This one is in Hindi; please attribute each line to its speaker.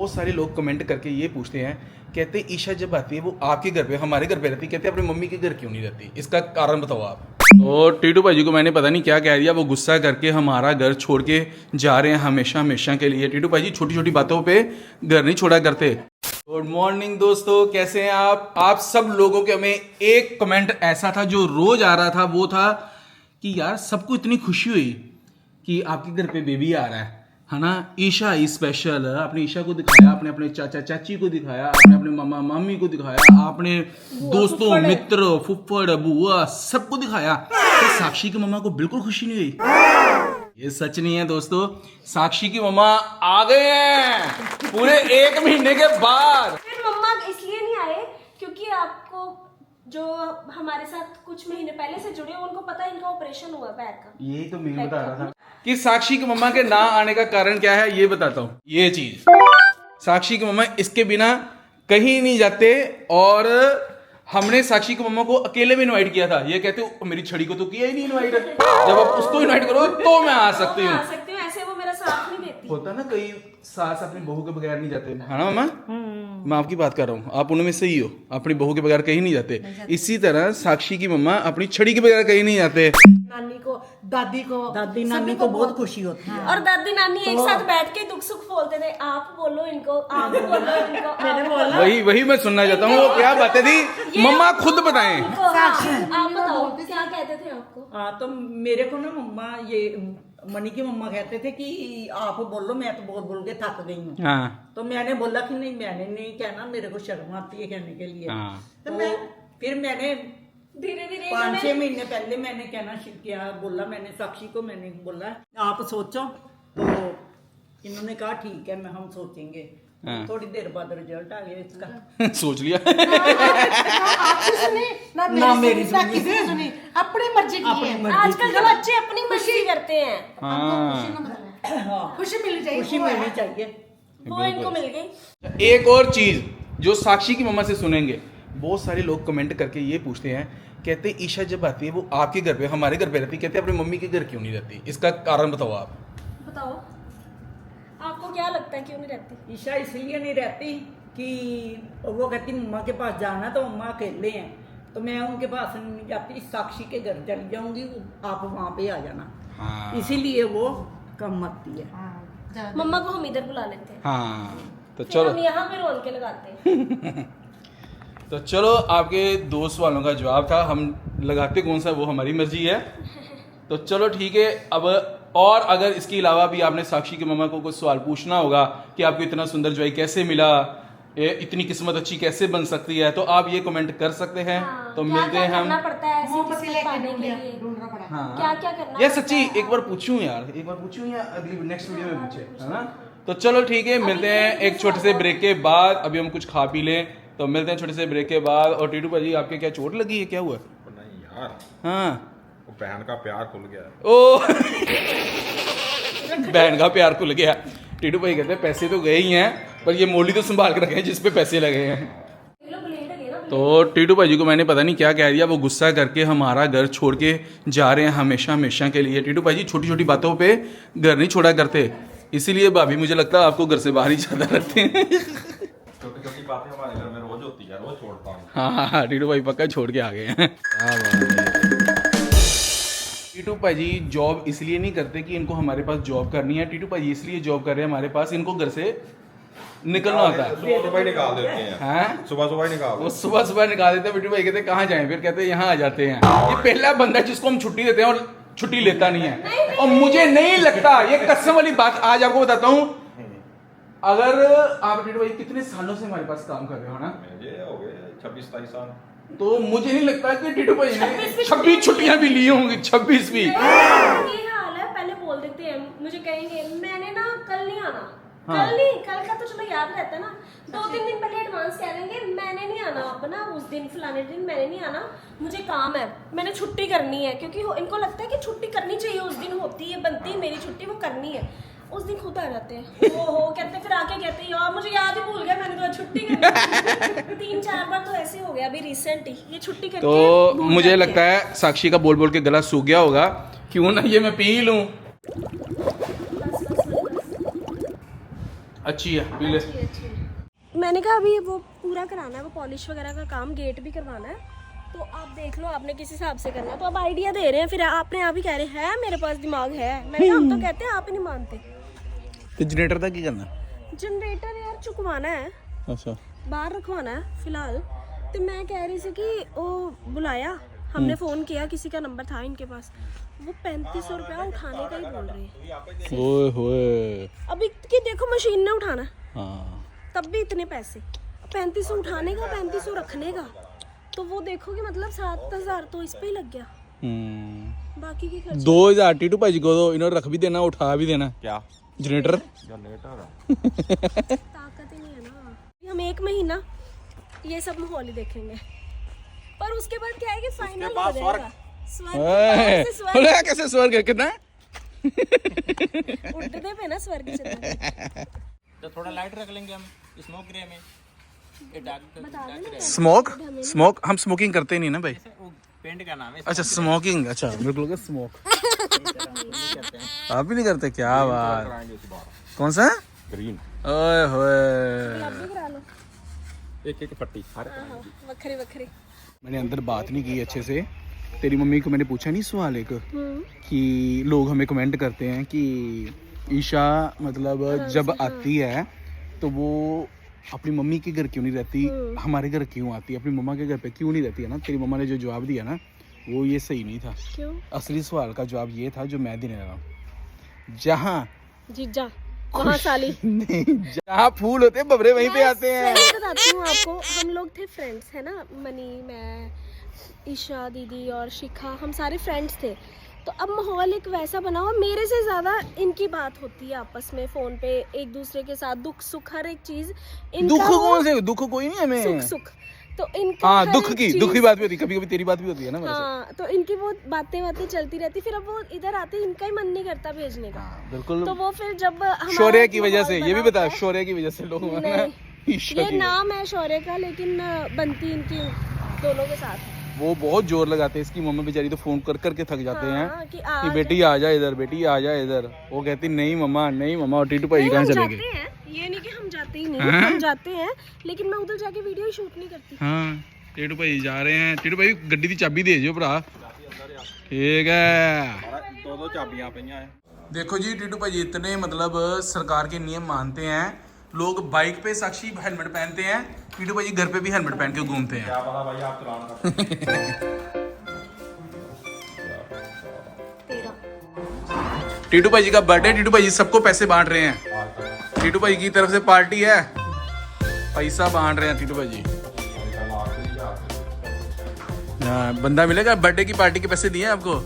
Speaker 1: बहुत सारे लोग कमेंट करके ये पूछते हैं, कहते ईशा जब आती है वो आपके घर पे हमारे घर पे रहती, कहते अपनी मम्मी के घर क्यों नहीं रहती, इसका कारण बताओ आप। तो टीटू भाजी को मैंने पता नहीं क्या कह दिया, वो गुस्सा करके हमारा घर छोड़ के जा रहे हैं हमेशा हमेशा के लिए। टीटू भाजी छोटी छोटी बातों पे घर नहीं छोड़ा करते। गुड मॉर्निंग दोस्तों, कैसे हैं आप सब लोगों के हमें एक कमेंट ऐसा था जो रोज आ रहा था, वो था कि यार सबको इतनी खुशी हुई कि आपके घर पे बेबी आ रहा है ना। ईशा इज स्पेशल, आपने ईशा को दिखाया, आपने अपने चाचा चाची को दिखाया, आपने अपने मामा मामी को दिखाया, आपने दोस्तों मित्र फुफ्फड़ बुआ सबको दिखाया। तो साक्षी की मम्मा को बिल्कुल खुशी नहीं हुई। ये सच नहीं है दोस्तों, साक्षी की मम्मा आ गए हैं पूरे 1 महीने के बाद।
Speaker 2: फिर मम्मा इसलिए नहीं आए क्योंकि आपको जो हमारे साथ कुछ महीने पहले से जुड़े हो उनको पता है इनका ऑपरेशन हुआ बैक का।
Speaker 1: यही तो मैं बता रहा था कि साक्षी की मम्मा के ना आने का कारण क्या है, ये बताता हूँ। ये चीज, साक्षी की मम्मा इसके बिना कहीं नहीं जाते, और हमने साक्षी की मम्मा को अकेले भी इनवाइट किया था। ये कहते हो मेरी छड़ी को तो किया ही नहीं इनवाइट, जब आप उसको इनवाइट करो तो मैं आ सकती हूँ।
Speaker 2: ऐसे वो मेरा साथ नहीं देती।
Speaker 1: होता ना कई सास अपनी बहू के बगैर नहीं जाते, है ना मम्मा? मैं आपकी बात कर रहा हूँ, आप उनमें से ही हो, अपनी बहू के बगैर कहीं नहीं जाते। इसी तरह साक्षी की मम्मा अपनी छड़ी के बगैर कहीं नहीं जाते।
Speaker 3: नानी को दादी नानी को बहुत खुशी होती है।
Speaker 2: और दादी नानी एक साथ बैठ के दुख सुख बोलते थे, आप बोलो इनको, आप बोलो इनको। मैंने बोला
Speaker 1: वही मैं सुनना चाहता हूँ, वो क्या बातें थी मम्मा खुद बताएं।
Speaker 2: आप बताओ क्या कहते थे आपको?
Speaker 3: हाँ, तो मेरे को ना मम्मा, ये मनी की मम्मा कहते थे कि आप बोलो, मैं तो बोल के थक गई हूँ।
Speaker 1: हाँ।
Speaker 3: तो मैंने बोला कि नहीं, मैंने नहीं कहना, मेरे को शर्म आती है कहने के लिए।
Speaker 1: हाँ।
Speaker 3: तो फिर मैंने
Speaker 2: धीरे धीरे
Speaker 3: 5-6 महीने पहले मैंने कहना किया, बोला मैंने साक्षी को, मैंने बोला आप सोचो। तो इन्होंने कहा ठीक है, हम सोचेंगे।
Speaker 1: हाँ।
Speaker 3: थोड़ी देर बाद रिजल्ट आ गया इसका।
Speaker 1: सोच लिया।
Speaker 4: आपकी सुनी ना मेरी किसी ने सुनी, अपनी मर्जी की है।
Speaker 2: आजकल के बच्चे अपनी मर्जी करते हैं।
Speaker 3: हाँ,
Speaker 4: खुशी मिलनी चाहिए,
Speaker 3: खुशी मिलनी चाहिए,
Speaker 2: वो इनको मिल गई।
Speaker 1: एक और चीज जो साक्षी की मम्मा से सुनेंगे, बहुत सारे लोग कमेंट करके ये पूछते हैं, कहते ईशा जब आती है वो आपके घर पे हमारे घर पे रहती, कहते अपनी मम्मी के घर क्यों नहीं रहती, इसका कारण बताओ आप।
Speaker 2: बताओ आपको क्या लगता है क्यों नहीं रहती?
Speaker 3: ईशा इसलिए नहीं रहती कि वो कहती मम्मा के पास जाना तो मम्मा अकेले हैं, तो मैं उनके पास नहीं जाती, साक्षी के घर चली जाऊंगी, आप वहाँ पे आ जाना।
Speaker 1: हाँ।
Speaker 3: इसीलिए वो कम आती है।
Speaker 2: मम्मा को हम इधर बुला लेते हैं।
Speaker 1: हाँ तो
Speaker 2: फिर
Speaker 1: चलो
Speaker 2: हम यहाँ पे रोल के लगाते हैं।
Speaker 1: तो चलो, आपके दोस्त वालों का जवाब था, हम लगाते कौन सा वो हमारी मर्जी है। तो चलो ठीक है। अब और अगर इसके अलावा भी आपने साक्षी की मम्मा को कुछ सवाल पूछना होगा कि आपको इतना सुंदर ज्वाई कैसे मिला, ये इतनी किस्मत अच्छी कैसे बन सकती है, तो आप ये कमेंट कर सकते हैं।
Speaker 2: हाँ,
Speaker 1: तो
Speaker 2: क्या
Speaker 1: मिलते हैं हम।
Speaker 2: करना पड़ता है ऐसी किस्मत पाने के लिए?
Speaker 4: ढूंढना पड़ा।
Speaker 1: हाँ।
Speaker 2: क्या क्या करना
Speaker 1: ये
Speaker 2: पड़ता
Speaker 1: सच्ची
Speaker 2: है?
Speaker 1: एक बार पूछूं यार, या अगली नेक्स्ट वीडियो में पूछे, है ना? तो चलो ठीक है, मिलते हैं एक छोटे से ब्रेक के बाद। अभी हम कुछ खा पी लें, तो मिलते हैं छोटे से ब्रेक के बाद। और टीटू भाजी आपके क्या चोट लगी है, क्या हुआ?
Speaker 5: नहीं यार,
Speaker 1: हाँ,
Speaker 5: वो बहन का प्यार खुल गया।
Speaker 1: ओ बहन का प्यार खुल गया। टीटू भाई कहते हैं पैसे तो गए ही हैं, पर ये मोली तो संभाल के रखे हैं जिस पे पैसे लगे हैं। तो टीटू भाजी को मैंने पता नहीं क्या कह दिया, वो गुस्सा करके हमारा घर छोड़ के जा रहे हैं हमेशा हमेशा के लिए। टीटू भाजी छोटी छोटी बातों पे घर नहीं छोड़ा करते, इसीलिए भाभी मुझे लगता है आपको घर से बाहर ही ज्यादा रखते हैं।
Speaker 5: छोटी छोटी बातें हमारे घर में रोज होती है, रोज छोड़ता हूँ।
Speaker 1: हाँ, टीटू भाई पक्का छोड़ के आ गए हैं। टीटू भाजी जॉब इसलिए नहीं करते कि इनको हमारे पास जॉब करनी है, टीटू भाजी इसलिए जॉब कर रहे हैं हमारे पास, इनको घर से निकलना होता है।
Speaker 5: सुबह सुबह निकाल देते हैं।
Speaker 1: हैं?
Speaker 5: सुबह सुबह निकाल
Speaker 1: वो सुबह सुबह निकाल देते हैं। टीटू भाई कहते हैं कहाँ जाएं, फिर कहते हैं यहाँ आ जाते हैं। ये पहला बंदा है जिसको हम छुट्टी देते हैं और छुट्टी लेता नहीं है। और मुझे नहीं लगता, ये कसम वाली बात आज आपको बताता हूँ, अगर आप टीटू भाई कितने सालों से हमारे पास काम कर रहे हो ना,
Speaker 5: ये हो गए 26-27 साल।
Speaker 1: तो मुझे नहीं लगता कि टीटू भाई ने 26 छुट्टियां भी ली होंगी, 26 भी।
Speaker 2: ये हाल है, पहले बोल देते हैं, मुझे कहेंगे मैंने ना कल नहीं आना।
Speaker 1: हाँ।
Speaker 2: कल का तो चलो याद रहता है ना, 2-3 दिन पहले एडवांस कह देंगे मैंने नहीं आना, अब ना उस दिन फलाने दिन मैंने नहीं आना, मुझे काम है, मैंने छुट्टी करनी है, क्योंकि इनको लगता है कि छुट्टी करनी चाहिए, उस दिन होती है बनती है मेरी छुट्टी, वो करनी है। उस दिन खुद आ जाते हैं, हो कहते फिर आके कहते हैं यार मुझे याद ही भूल गया, मैंने तो आज छुट्टी करनी। 3-4 बार तो ऐसे हो गया अभी रिसेंट ही, ये छुट्टी करके
Speaker 1: तो
Speaker 2: भूल
Speaker 1: मुझे
Speaker 2: जाते
Speaker 1: लगता
Speaker 2: हैं।
Speaker 1: है साक्षी का बोल बोल के गला सूख गया होगा, क्यों ना ये मैं पी लूं। अच्छी है पी ले।
Speaker 2: मैंने कहा अभी वो पूरा कराना है, वो पॉलिश वगैरह का काम, गेट भी करवाना है, तो आप देख लो आपने किस हिसाब से करना है। तो अब आइडिया दे रहे हैं, फिर आपने आप ही कह रहे हैं मेरे पास दिमाग है। मैंने कहा हम तो कहते हैं आप ही नहीं मानते।
Speaker 1: तो जनरेटर का क्या करना?
Speaker 2: जनरेटर यार चुकवाना है,
Speaker 1: अच्छा
Speaker 2: बाहर रखवाना है फिलहाल। तो मैं कह रही थी कि वो बुलाया, हमने फ़ोन किया, किसी का नंबर था इनके पास, वो 3500 रुपया उठाने का ही बोल रहे हैं।
Speaker 1: ओए होए।
Speaker 2: अभी कि देखो मशीन ने उठाना,
Speaker 1: हाँ
Speaker 2: तब भी इतने पैसे, 3500 उठाने का, 3500 रखने का, तो वो देखो कि मतलब 7000 तो इस पे ही लग गया। बाकी की खर्च
Speaker 1: 2000 टीटू भाई को दो, इन्होंने रख भी देना उठा भी देना।
Speaker 5: क्या
Speaker 1: जनरेटर
Speaker 2: ताकत ही नहीं है ना। हम 1 महीना ये सब माहौल ही देखेंगे, पर उसके बाद क्या है कि फाइनल हो जाएगा स्वर्ग।
Speaker 1: कैसे स्वर्ग है कितना?
Speaker 2: उठते पे ना स्वर्ग चलना।
Speaker 6: तो थोड़ा लाइट रख लेंगे हम स्मोक ग्रे में, ये डार्क
Speaker 1: स्मोक स्मोक हम स्मोकिंग करते नहीं ना भाई।
Speaker 6: वो पेंट का नाम है।
Speaker 1: अच्छा स्मोकिंग, अच्छा मेरे को लगा स्मोक। आप भी नहीं करते? क्या बात।
Speaker 5: कराएंगे इस बार
Speaker 1: कौन सा?
Speaker 5: ग्रीन
Speaker 1: ओए होए।
Speaker 2: आप भी करा लो।
Speaker 5: एक एक पट्टी हर
Speaker 2: हाँ, वखरे वखरे।
Speaker 1: मैंने अंदर बात नहीं की अच्छे से। तेरी मम्मी को मैंने पूछा नहीं सवाल एक, कि लोग हमें कमेंट करते हैं कि ईशा मतलब जब आती है तो वो अपनी मम्मी के घर क्यों नहीं रहती, हमारे घर क्यों आती है, अपनी मम्मा के घर पे क्यों नहीं रहती है ना। तेरी मम्मा ने जो जवाब दिया ना वो ये सही नहीं था।
Speaker 2: क्यों?
Speaker 1: असली सवाल का जवाब ये था जो मैं देने लगा हूँ। जहाँ
Speaker 2: जीजा वहाँ साली
Speaker 1: नहीं, जहाँ फूल होते हैं बबरे वहीं पे आते हैं।
Speaker 2: मैं बताती हूँ आपको, हम लोग थे फ्रेंड्स है ना, मनी, मैं, ईशा दीदी और शिखा, हम सारे फ्रेंड्स थे। तो अब माहौल एक वैसा बना हुआ, मेरे से ज़्यादा इनकी बात होती है आपस में फ़ोन पे, एक दूसरे के साथ दुख सुख हर एक चीज़।
Speaker 1: दुख कौन से? दुख कोई नहीं हमें।
Speaker 2: सुख सुख तो इनका
Speaker 1: हाँ
Speaker 2: हर
Speaker 1: दुख
Speaker 2: एक
Speaker 1: की
Speaker 2: चीज़-
Speaker 1: दुख की बात भी होती है, कभी कभी तेरी बात भी होती है ना मेरे से।
Speaker 2: हाँ, तो इनकी वो बातें चलती रहती, फिर अब वो इधर आते इनका ही मन नहीं करता भेजने का।
Speaker 1: बिल्कुल
Speaker 2: तो वो फिर जब हमारा
Speaker 1: शौर्य की वजह
Speaker 2: माहौल
Speaker 1: से, ये
Speaker 2: बना
Speaker 1: भी बता,
Speaker 2: होता है-
Speaker 1: शौर्य की वजह से लोग
Speaker 2: नहीं,
Speaker 1: ईशा
Speaker 2: ये
Speaker 1: की-
Speaker 2: नाम है शौर्य का, लेकिन बनती इनकी दोनों के साथ।
Speaker 1: वो बहुत जोर लगाते हैं। इसकी मम्मी बेचारी तो फोन कर करके थक जाते
Speaker 2: हाँ,
Speaker 1: हैं
Speaker 2: कि
Speaker 1: कि बेटी आ जा इधर, बेटी आ जा इधर। वो कहती नहीं मम्मा, नहीं मम्मा। और टीटू भाई
Speaker 2: नहीं,
Speaker 1: कहाँ
Speaker 2: हम
Speaker 1: चले
Speaker 2: जाते
Speaker 1: गए?
Speaker 2: हैं, ये नहीं कि हम जाते ही नहीं, हम जाते हैं, लेकिन मैं उधर जाके वीडियो ही शूट नहीं करती।
Speaker 1: हाँ टीटू भाई जा रहे हैं। टीटू भाई गड्डी की चाबी दे जो भरा। ठीक है।
Speaker 5: दो चाबियां पईयां है।
Speaker 1: देखो जी टीटू भाई इतने मतलब सरकार के नियम मानते हैं। लोग बाइक पे साक्षी हेलमेट पहनते हैं, टीटू भाई घर पे भी हेलमेट पहन के घूमते हैं।
Speaker 5: क्या पता भाई आप चलाना
Speaker 1: टीटू भाई जी का बर्थडे, टीटू भाई जी सबको पैसे बांट रहे हैं। टीटू भाई की तरफ से पार्टी है, पैसा बांट रहे हैं टीटू भाई जी। हाँ, बंदा मिलेगा बर्थडे की पार्टी के पैसे दिए आपको?